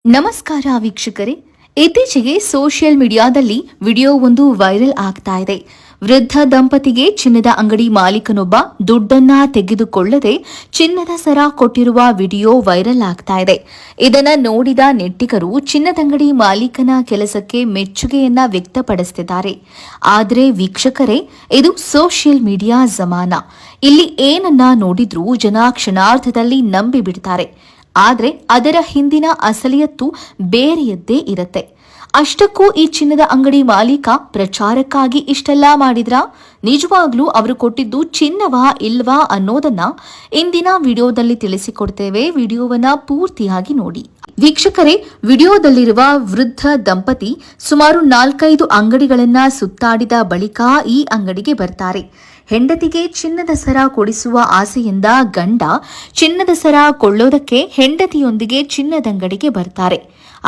ನಮಸ್ಕಾರ ವೀಕ್ಷಕರೇ, ಇತ್ತೀಚೆಗೆ ಸೋಷಿಯಲ್ ಮೀಡಿಯಾದಲ್ಲಿ ವಿಡಿಯೋ ಒಂದು ವೈರಲ್ ಆಗ್ತಾ ಇದೆ. ವೃದ್ಧ ದಂಪತಿಗೆ ಚಿನ್ನದ ಅಂಗಡಿ ಮಾಲೀಕನೊಬ್ಬ ದುಡ್ಡನ್ನ ತೆಗೆದುಕೊಳ್ಳದೆ ಚಿನ್ನದ ಸರ ಕೊಟ್ಟಿರುವ ವಿಡಿಯೋ ವೈರಲ್ ಆಗ್ತಾ ಇದೆ. ಇದನ್ನ ನೋಡಿದ ನೆಟ್ಟಿಗರು ಚಿನ್ನದಂಗಡಿ ಮಾಲೀಕನ ಕೆಲಸಕ್ಕೆ ಮೆಚ್ಚುಗೆಯನ್ನ ವ್ಯಕ್ತಪಡಿಸುತ್ತಿದ್ದಾರೆ. ಆದರೆ ವೀಕ್ಷಕರೇ, ಇದು ಸೋಷಿಯಲ್ ಮೀಡಿಯಾ ಜಮಾನ. ಇಲ್ಲಿ ಏನನ್ನ ನೋಡಿದ್ರೂ ಜನ ಕ್ಷಣಾರ್ಧದಲ್ಲಿ ನಂಬಿ ಬಿಡ್ತಾರೆ. ಆದರೆ ಅದರ ಹಿಂದಿನ ಅಸಲಿಯತ್ತು ಬೇರೆಯದ್ದೇ ಇರುತ್ತೆ. ಅಷ್ಟಕ್ಕೂ ಈ ಚಿನ್ನದ ಅಂಗಡಿ ಮಾಲೀಕ ಪ್ರಚಾರಕ್ಕಾಗಿ ಇಷ್ಟೆಲ್ಲ ಮಾಡಿದ್ರಾ? ನಿಜವಾಗ್ಲೂ ಅವರು ಕೊಟ್ಟಿದ್ದು ಚಿನ್ನವಾ ಇಲ್ವಾ ಅನ್ನೋದನ್ನ ಇಂದಿನ ವಿಡಿಯೋದಲ್ಲಿ ತಿಳಿಸಿಕೊಡ್ತೇವೆ. ವಿಡಿಯೋವನ್ನ ಪೂರ್ತಿಯಾಗಿ ನೋಡಿ. ವೀಕ್ಷಕರೇ, ವಿಡಿಯೋದಲ್ಲಿರುವ ವೃದ್ಧ ದಂಪತಿ ಸುಮಾರು 4-5 ಅಂಗಡಿಗಳನ್ನ ಸುತ್ತಾಡಿದ ಬಳಿಕ ಈ ಅಂಗಡಿಗೆ ಬರ್ತಾರೆ. ಹೆಂಡತಿಗೆ ಚಿನ್ನದ ಸರ ಕೊಡಿಸುವ ಆಸೆಯಿಂದ ಗಂಡ ಚಿನ್ನದ ಸರ ಕೊಳ್ಳೋದಕ್ಕೆ ಹೆಂಡತಿಯೊಂದಿಗೆ ಚಿನ್ನದಂಗಡಿಗೆ ಬರ್ತಾರೆ.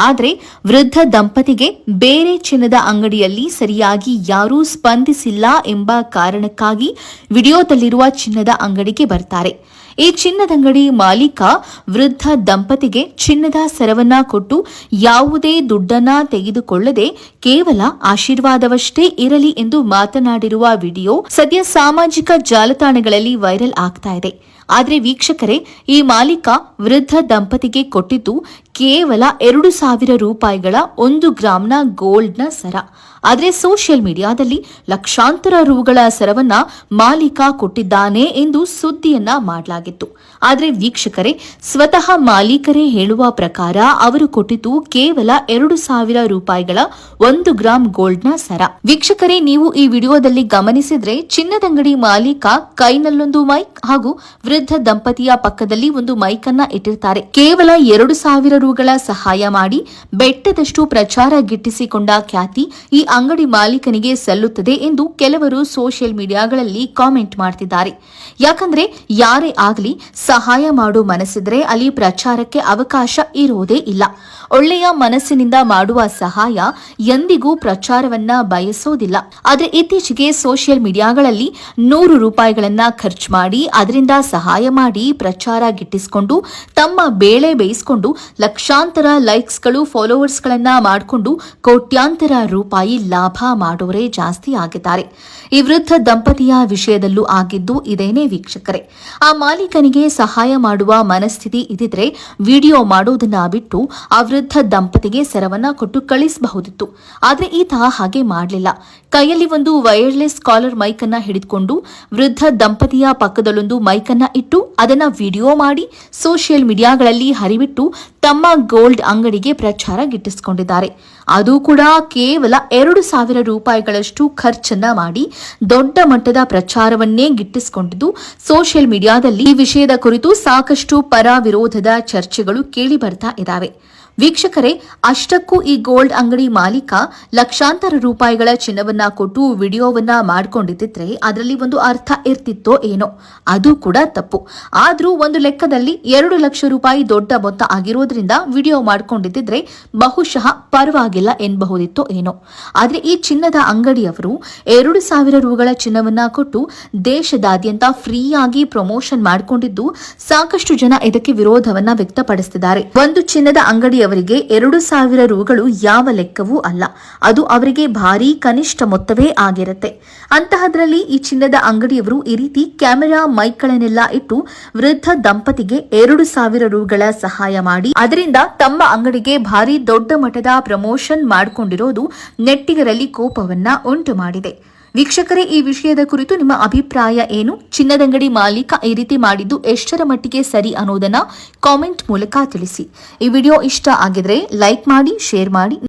ಆದರೆ ವೃದ್ಧ ದಂಪತಿಗೆ ಬೇರೆ ಚಿನ್ನದ ಅಂಗಡಿಯಲ್ಲಿ ಸರಿಯಾಗಿ ಯಾರೂ ಸ್ಪಂದಿಸಿಲ್ಲ ಎಂಬ ಕಾರಣಕ್ಕಾಗಿ ವಿಡಿಯೋದಲ್ಲಿರುವ ಚಿನ್ನದ ಅಂಗಡಿಗೆ ಬರ್ತಾರೆ. ಈ ಚಿನ್ನದಂಗಡಿ ಮಾಲೀಕ ವೃದ್ಧ ದಂಪತಿಗೆ ಚಿನ್ನದ ಸರವನ್ನ ಕೊಟ್ಟು ಯಾವುದೇ ದುಡ್ಡನ್ನ ತೆಗೆದುಕೊಳ್ಳದೆ ಕೇವಲ ಆಶೀರ್ವಾದವಷ್ಟೇ ಇರಲಿ ಎಂದು ಮಾತನಾಡಿರುವ ವಿಡಿಯೋ ಸದ್ಯ ಸಾಮಾಜಿಕ ಜಾಲತಾಣಗಳಲ್ಲಿ ವೈರಲ್ ಆಗ್ತಾ ಇದೆ. ಆದರೆ ವೀಕ್ಷಕರೇ, ಈ ಮಾಲೀಕ ವೃದ್ಧ ದಂಪತಿಗೆ ಕೊಟ್ಟಿದ್ದು ಕೇವಲ 2,000 ರೂಪಾಯಿಗಳ 1 ಗ್ರಾಂನ ಗೋಲ್ಡ್ನ ಸರ. ಆದರೆ ಸೋಷಿಯಲ್ ಮೀಡಿಯಾದಲ್ಲಿ ಲಕ್ಷಾಂತರ ರೂಗಳ ಸರವನ್ನ ಮಾಲೀಕ ಕೊಟ್ಟಿದ್ದಾನೆ ಎಂದು ಸುದ್ದಿಯನ್ನ ಮಾಡಲಾಗಿತ್ತು. ಆದರೆ ವೀಕ್ಷಕರೇ, ಸ್ವತಃ ಮಾಲೀಕರೇ ಹೇಳುವ ಪ್ರಕಾರ ಅವರು ಕೊಟ್ಟಿದ್ದು ಕೇವಲ 2,000 ರೂಪಾಯಿಗಳ 1 ಗ್ರಾಂ ಗೋಲ್ಡ್ನ ಸರ. ವೀಕ್ಷಕರೇ, ನೀವು ಈ ವಿಡಿಯೋದಲ್ಲಿ ಗಮನಿಸಿದ್ರೆ ಚಿನ್ನದಂಗಡಿ ಮಾಲೀಕ ಕೈನಲ್ಲೊಂದು ಮೈಕ್ ಹಾಗೂ ವೃದ್ಧ ದಂಪತಿಯ ಪಕ್ಕದಲ್ಲಿ ಒಂದು ಮೈಕ್ ಅನ್ನ ಇಟ್ಟಿರ್ತಾರೆ. ಕೇವಲ 2,000 ರೂಗಳ ಸಹಾಯ ಮಾಡಿ ಬೆಟ್ಟದಷ್ಟು ಪ್ರಚಾರ ಗಿಟ್ಟಿಸಿಕೊಂಡ ಖ್ಯಾತಿ ಈ ಅಂಗಡಿ ಮಾಲೀಕನಿಗೆ ಸಲ್ಲುತ್ತದೆ ಎಂದು ಕೆಲವರು ಸೋಷಿಯಲ್ ಮೀಡಿಯಾಗಳಲ್ಲಿ ಕಾಮೆಂಟ್ ಮಾಡ್ತಿದ್ದಾರೆ. ಯಾಕಂದ್ರೆ ಯಾರೇ ಆಗಲಿ ಸಹಾಯ ಮಾಡೋ ಮನಸ್ಸಿದ್ರೆ ಅಲ್ಲಿ ಪ್ರಚಾರಕ್ಕೆ ಅವಕಾಶ ಇರೋದೇ ಇಲ್ಲ. ಒಳ್ಳೆಯ ಮನಸ್ಸಿನಿಂದ ಮಾಡುವ ಸಹಾಯ ಎಂದಿಗೂ ಪ್ರಚಾರವನ್ನ ಬಯಸೋದಿಲ್ಲ. ಆದರೆ ಇತ್ತೀಚೆಗೆ ಸೋಷಿಯಲ್ ಮೀಡಿಯಾಗಳಲ್ಲಿ 100 ರೂಪಾಯಿಗಳನ್ನ ಖರ್ಚು ಮಾಡಿ ಅದರಿಂದ ಸಹಾಯ ಮಾಡಿ ಪ್ರಚಾರ ಗಿಟ್ಟಿಸಿಕೊಂಡು ತಮ್ಮ ಬೇಳೆ ಬೇಯಿಸಿಕೊಂಡು ಲಕ್ಷಾಂತರ ಲೈಕ್ಸ್ಗಳು ಫಾಲೋವರ್ಸ್ಗಳನ್ನ ಮಾಡಿಕೊಂಡು ಕೋಟ್ಯಾಂತರ ರೂಪಾಯಿ ಲಾಭ ಮಾಡೋರೇ ಜಾಸ್ತಿ ಆಗಿದ್ದಾರೆ. ಈ ವೃದ್ಧ ದಂಪತಿಯ ವಿಷಯದಲ್ಲೂ ಆಗಿದ್ದು ಇದೇನೇ ವೀಕ್ಷಕರೇ. ಆ ಮಾಲೀಕನಿಗೆ ಸಹಾಯ ಮಾಡುವ ಮನಸ್ಥಿತಿ ಇದ್ದಿದ್ರೆ ವಿಡಿಯೋ ಮಾಡೋದನ್ನ ಬಿಟ್ಟು ಆ ವೃದ್ಧ ದಂಪತಿಗೆ ಸರವನ್ನ ಕೊಟ್ಟು ಕಳಿಸಬಹುದಿತ್ತು. ಆದ್ರೆ ಈತ ಹಾಗೆ ಮಾಡಲಿಲ್ಲ. ಕೈಯಲ್ಲಿ ಒಂದು ವೈರ್ಲೆಸ್ ಕಾಲರ್ ಮೈಕ್ ಅನ್ನ ಹಿಡಿದುಕೊಂಡು ವೃದ್ಧ ದಂಪತಿಯ ಪಕ್ಕದಲ್ಲೊಂದು ಮೈಕ್ ಅನ್ನ ಇಟ್ಟು ಅದನ್ನ ವಿಡಿಯೋ ಮಾಡಿ ಸೋಷಿಯಲ್ ಮೀಡಿಯಾಗಳಲ್ಲಿ ಹರಿಬಿಟ್ಟು ತಮ್ಮ ಗೋಲ್ಡ್ ಅಂಗಡಿಗೆ ಪ್ರಚಾರ ಗಿಟ್ಟಿಸಿಕೊಂಡಿದ್ದಾರೆ. ಅದು ಕೂಡ ಕೇವಲ 2,000 ರೂಪಾಯಿಗಳಷ್ಟು ಖರ್ಚನ್ನ ಮಾಡಿ ದೊಡ್ಡ ಮಟ್ಟದ ಪ್ರಚಾರವನ್ನೇ ಗಿಟ್ಟಿಸಿಕೊಂಡಿದ್ದು ಸೋಷಿಯಲ್ ಮೀಡಿಯಾದಲ್ಲಿ ಈ ವಿಷಯದ ಕುರಿತು ಸಾಕಷ್ಟು ಪರ ವಿರೋಧದ ಚರ್ಚೆಗಳು ಕೇಳಿ ಬರ್ತಾ ಇದ್ದಾವೆ. ವೀಕ್ಷಕರೇ, ಅಷ್ಟಕ್ಕೂ ಈ ಗೋಲ್ಡ್ ಅಂಗಡಿ ಮಾಲೀಕ ಲಕ್ಷಾಂತರ ರೂಪಾಯಿಗಳ ಚಿನ್ನವನ್ನ ಕೊಟ್ಟು ವಿಡಿಯೋವನ್ನ ಮಾಡಿಕೊಂಡಿದ್ದಿದ್ರೆ ಅದರಲ್ಲಿ ಒಂದು ಅರ್ಥ ಇರ್ತಿತ್ತೋ ಏನೋ. ಅದು ಕೂಡ ತಪ್ಪು. ಆದ್ರೂ ಒಂದು ಲೆಕ್ಕದಲ್ಲಿ 2 ಲಕ್ಷ ರೂಪಾಯಿ ದೊಡ್ಡ ಮೊತ್ತ ಆಗಿರೋದ್ರಿಂದ ವಿಡಿಯೋ ಮಾಡಿಕೊಂಡಿದ್ದಿದ್ರೆ ಬಹುಶಃ ಪರವಾಗಿಲ್ಲ ಎನ್ನಬಹುದಿತ್ತೋ ಏನೋ. ಆದ್ರೆ ಈ ಚಿನ್ನದ ಅಂಗಡಿಯವರು 2,000 ರೂಗಳ ಚಿನ್ನವನ್ನ ಕೊಟ್ಟು ದೇಶದಾದ್ಯಂತ ಫ್ರೀಯಾಗಿ ಪ್ರಮೋಷನ್ ಮಾಡಿಕೊಂಡಿದ್ದು ಸಾಕಷ್ಟು ಜನ ಇದಕ್ಕೆ ವಿರೋಧವನ್ನ ವ್ಯಕ್ತಪಡಿಸುತ್ತಿದ್ದಾರೆ. ಒಂದು ಚಿನ್ನದ ಅಂಗಡಿಯ ಅವರಿಗೆ 2,000 ರೂಗಳು ಯಾವ ಲೆಕ್ಕವೂ ಅಲ್ಲ. ಅದು ಅವರಿಗೆ ಭಾರೀ ಕನಿಷ್ಠ ಮೊತ್ತವೇ ಆಗಿರುತ್ತೆ. ಅಂತಹದ್ರಲ್ಲಿ ಈ ಚಿನ್ನದ ಅಂಗಡಿಯವರು ಈ ರೀತಿ ಕ್ಯಾಮೆರಾ ಮೈಕ್ಗಳನ್ನೆಲ್ಲ ಇಟ್ಟು ವೃದ್ಧ ದಂಪತಿಗೆ 2,000 ರೂಗಳ ಸಹಾಯ ಮಾಡಿ ಅದರಿಂದ ತಮ್ಮ ಅಂಗಡಿಗೆ ಭಾರೀ ದೊಡ್ಡ ಮಟ್ಟದ ಪ್ರಮೋಷನ್ ಮಾಡಿಕೊಂಡಿರೋದು ನೆಟ್ಟಿಗರಲ್ಲಿ ಕೋಪವನ್ನ ಉಂಟು ಮಾಡಿದೆ. ವೀಕ್ಷಕರೇ, ಈ ವಿಷಯದ ಕುರಿತು ನಿಮ್ಮ ಅಭಿಪ್ರಾಯ ಏನು? ಚಿನ್ನದಂಗಡಿ ಮಾಲೀಕ ಈ ರೀತಿ ಮಾಡಿದ್ದು ಎಷ್ಟರ ಮಟ್ಟಿಗೆ ಸರಿ ಅನ್ನೋದನ್ನ ಕಾಮೆಂಟ್ ಮೂಲಕ ತಿಳಿಸಿ. ಈ ವಿಡಿಯೋ ಇಷ್ಟ ಆಗಿದ್ರೆ ಲೈಕ್ ಮಾಡಿ, ಶೇರ್ ಮಾಡಿ.